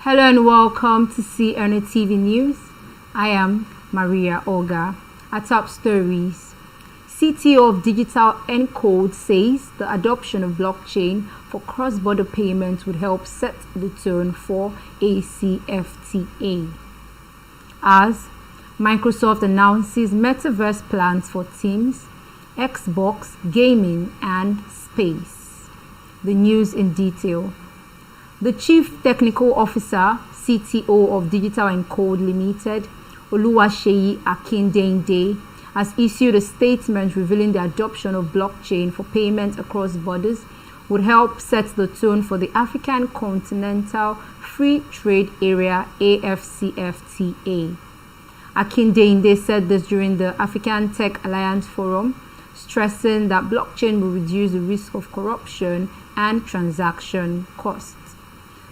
Hello and welcome to CNETv News. I am Maria Olga. At top stories, CTO of Digital Encode says the adoption of blockchain for cross-border payments would help set the tone for ACFTA. As Microsoft announces metaverse plans for Teams, Xbox, gaming, and space. The news in detail. The Chief Technical Officer, CTO of Digital Encode Limited, Oluwaseyi Akindende, has issued a statement revealing the adoption of blockchain for payments across borders would help set the tone for the African Continental Free Trade Area AFCFTA. Akindende said this during the African Tech Alliance Forum, stressing that blockchain will reduce the risk of corruption and transaction costs.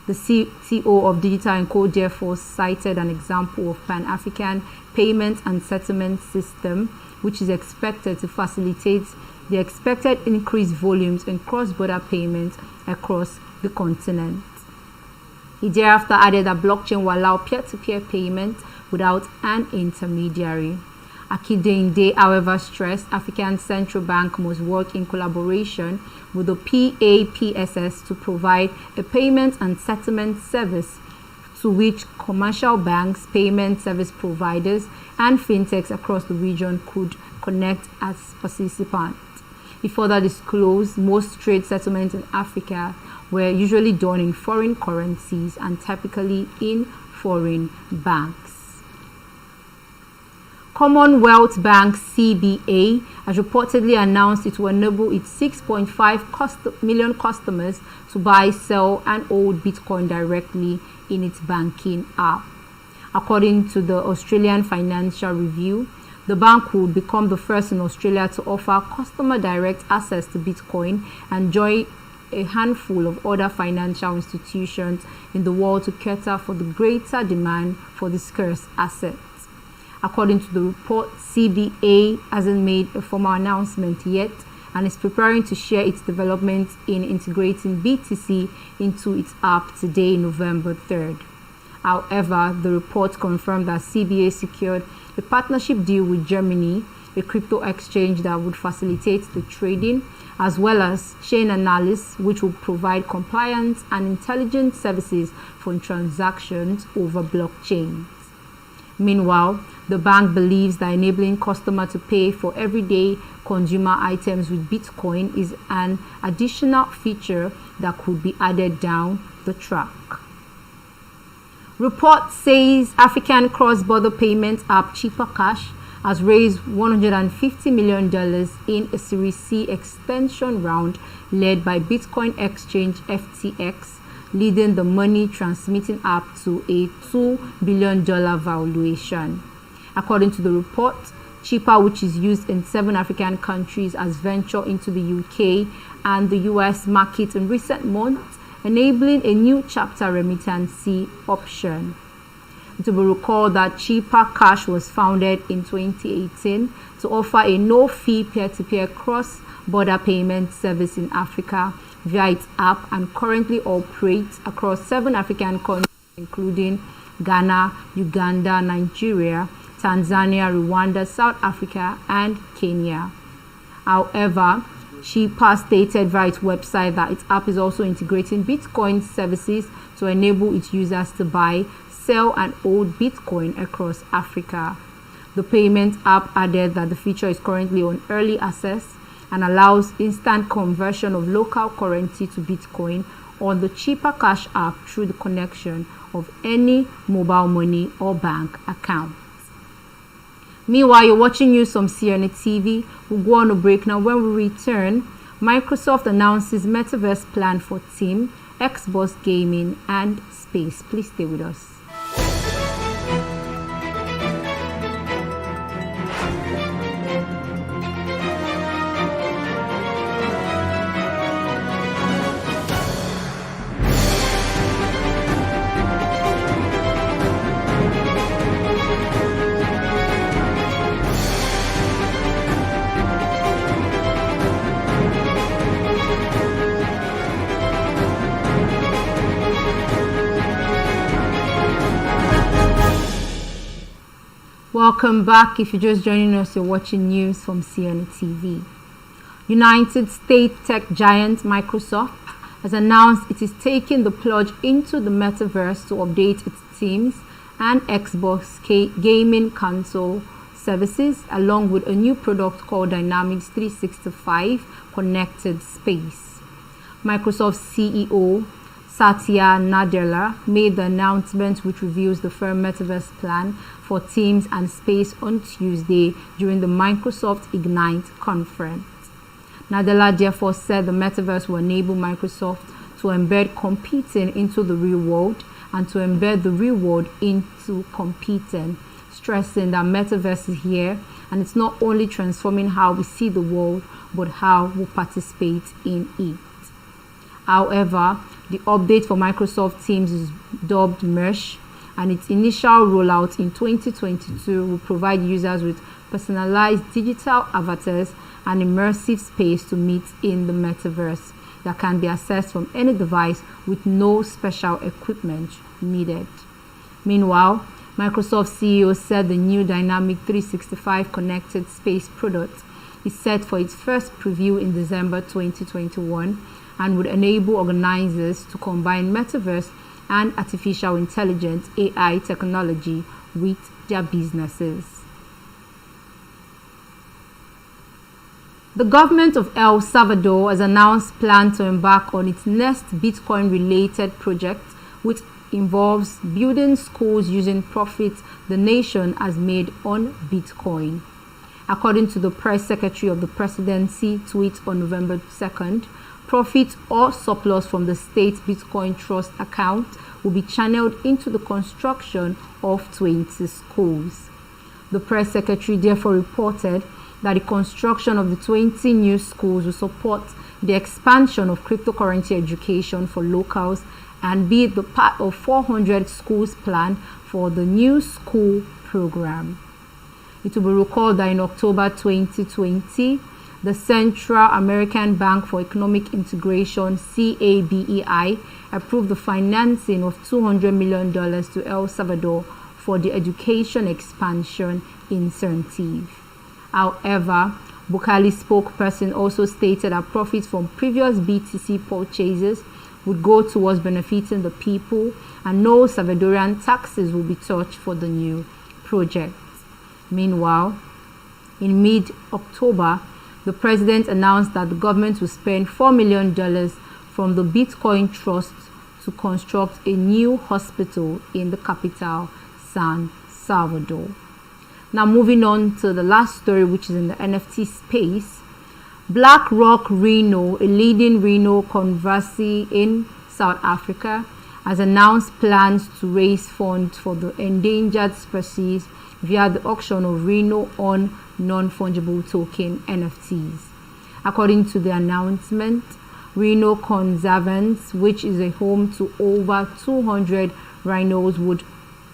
The CTO of Digital Encode therefore cited an example of Pan-African payment and settlement system, which is expected to facilitate the expected increased volumes in cross-border payments across the continent. He thereafter added that blockchain will allow peer-to-peer payment without an intermediary. Akindende, however, stressed African Central Bank must work in collaboration with the PAPSS to provide a payment and settlement service to which commercial banks, payment service providers, and fintechs across the region could connect as participants. He further disclosed most trade settlements in Africa were usually done in foreign currencies and typically in foreign banks. Commonwealth Bank (CBA) has reportedly announced it will enable its 6.5 million customers to buy, sell, and hold Bitcoin directly in its banking app. According to the Australian Financial Review, the bank would become the first in Australia to offer customer direct access to Bitcoin and join a handful of other financial institutions in the world to cater for the greater demand for this scarce asset. According to the report, CBA hasn't made a formal announcement yet and is preparing to share its developments in integrating BTC into its app today, November 3rd. However, the report confirmed that CBA secured a partnership deal with Germany, a crypto exchange that would facilitate the trading, as well as chain analysis, which will provide compliance and intelligence services for transactions over blockchains. Meanwhile, the bank believes that enabling customers to pay for everyday consumer items with Bitcoin is an additional feature that could be added down the track. Report says African cross-border payment app Cheaper Cash has raised $150 million in a Series C extension round led by Bitcoin exchange FTX, leading the money transmitting app to a $2 billion valuation. According to the report, Cheaper, which is used in 7 African countries, has ventured into the UK and the US market in recent months, enabling a new chapter remittance option. It will be recalled that Cheaper Cash was founded in 2018 to offer a no-fee peer-to-peer cross-border payment service in Africa via its app and currently operates across 7 African countries including Ghana, Uganda, Nigeria, Tanzania, Rwanda, South Africa, and Kenya. However, Cheaper stated via its website that its app is also integrating Bitcoin services to enable its users to buy, sell, and hold Bitcoin across Africa. The payment app added that the feature is currently on early access and allows instant conversion of local currency to Bitcoin on the Cheaper Cash app through the connection of any mobile money or bank account. Meanwhile, you're watching news from CNETv. We'll go on a break now. When we return, Microsoft announces metaverse plan for Teams, Xbox, gaming, and space. Please stay with us. Welcome back. If you're just joining us, you're watching news from CNETv. United States tech giant Microsoft has announced it is taking the plunge into the metaverse to update its Teams and Xbox gaming console services, along with a new product called Dynamics 365 Connected Space. Microsoft CEO Satya Nadella made the announcement, which reveals the firm metaverse plan for Teams and Space on Tuesday during the Microsoft Ignite conference. Nadella therefore said the metaverse will enable Microsoft to embed competing into the real world and to embed the real world into competing, stressing that metaverse is here and it's not only transforming how we see the world but how we participate in it. However, the update for Microsoft Teams is dubbed Mesh, and its initial rollout in 2022 will provide users with personalized digital avatars and immersive space to meet in the metaverse that can be accessed from any device with no special equipment needed. Meanwhile, Microsoft CEO said the new Dynamic 365 Connected Space product is set for its first preview in December 2021 and would enable organizers to combine metaverse and artificial intelligence (AI) technology with their businesses. The government of El Salvador has announced plans to embark on its next Bitcoin-related project, which involves building schools using profits the nation has made on Bitcoin. According to the press secretary of the presidency tweet on November 2nd, profit or surplus from the state Bitcoin Trust account will be channeled into the construction of 20 schools. The press secretary therefore reported that the construction of the 20 new schools will support the expansion of cryptocurrency education for locals and be the part of 400 schools plan for the new school program. It will be recalled that in October 2020, the Central American Bank for Economic Integration (CABEI) approved the financing of $200 million to El Salvador for the education expansion incentive. However, Bukali's spokesperson also stated that profits from previous BTC purchases would go towards benefiting the people and no Salvadorian taxes will be touched for the new project. Meanwhile, in mid-October, the president announced that the government will spend $4 million from the Bitcoin Trust to construct a new hospital in the capital, San Salvador. Now moving on to the last story, which is in the NFT space. BlackRock Reno, a leading Reno conversary in South Africa, has announced plans to raise funds for the endangered species via the auction of Reno on non-fungible token NFTs. According to the announcement, Reno Conservance, which is a home to over 200 rhinos, would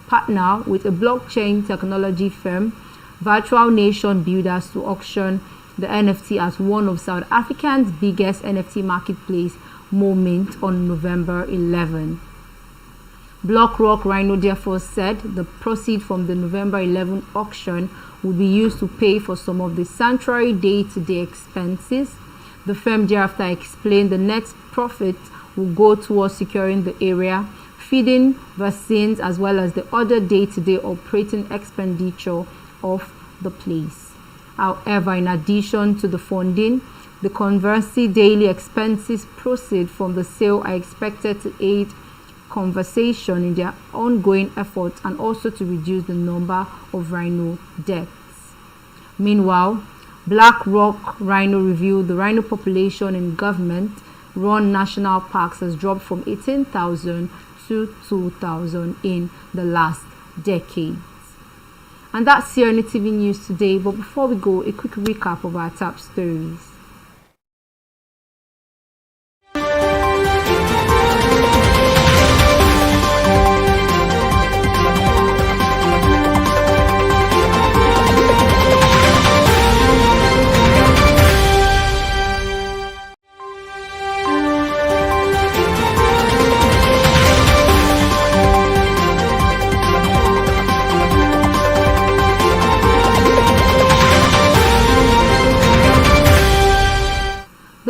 partner with a blockchain technology firm, Virtual Nation Builders, to auction the NFT as one of South Africa's biggest NFT marketplace moment on November 11. BlackRock Rhino therefore said the proceeds from the November 11 auction would be used to pay for some of the sanctuary day-to-day expenses. The firm thereafter explained the net profit will go towards securing the area, feeding vaccines, as well as the other day-to-day operating expenditure of the place. However, in addition to the funding, the conversely daily expenses proceeds from the sale are expected to aid conversation in their ongoing efforts and also to reduce the number of rhino deaths. Meanwhile, BlackRock Rhino revealed the rhino population in government-run national parks has dropped from 18,000 to 2,000 in the last decade. And that's CNETv News today. But before we go, a quick recap of our top stories.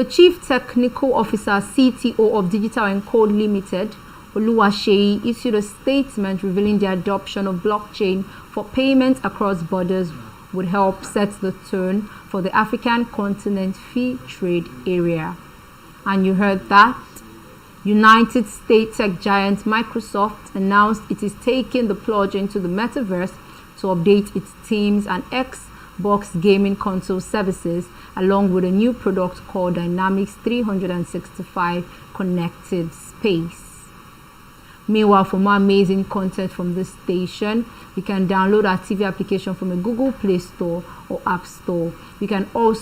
The Chief Technical Officer (CTO) of Digital Encode Limited, Oluwaseyi, issued a statement revealing the adoption of blockchain for payments across borders would help set the tone for the African continent free trade area. And you heard that. United States tech giant Microsoft announced it is taking the plunge into the metaverse to update its Teams and Xbox gaming console services, along with a new product called Dynamics 365 Connected Space. Meanwhile, for more amazing content from this station, you can download our TV application from a Google Play Store or App Store. You can also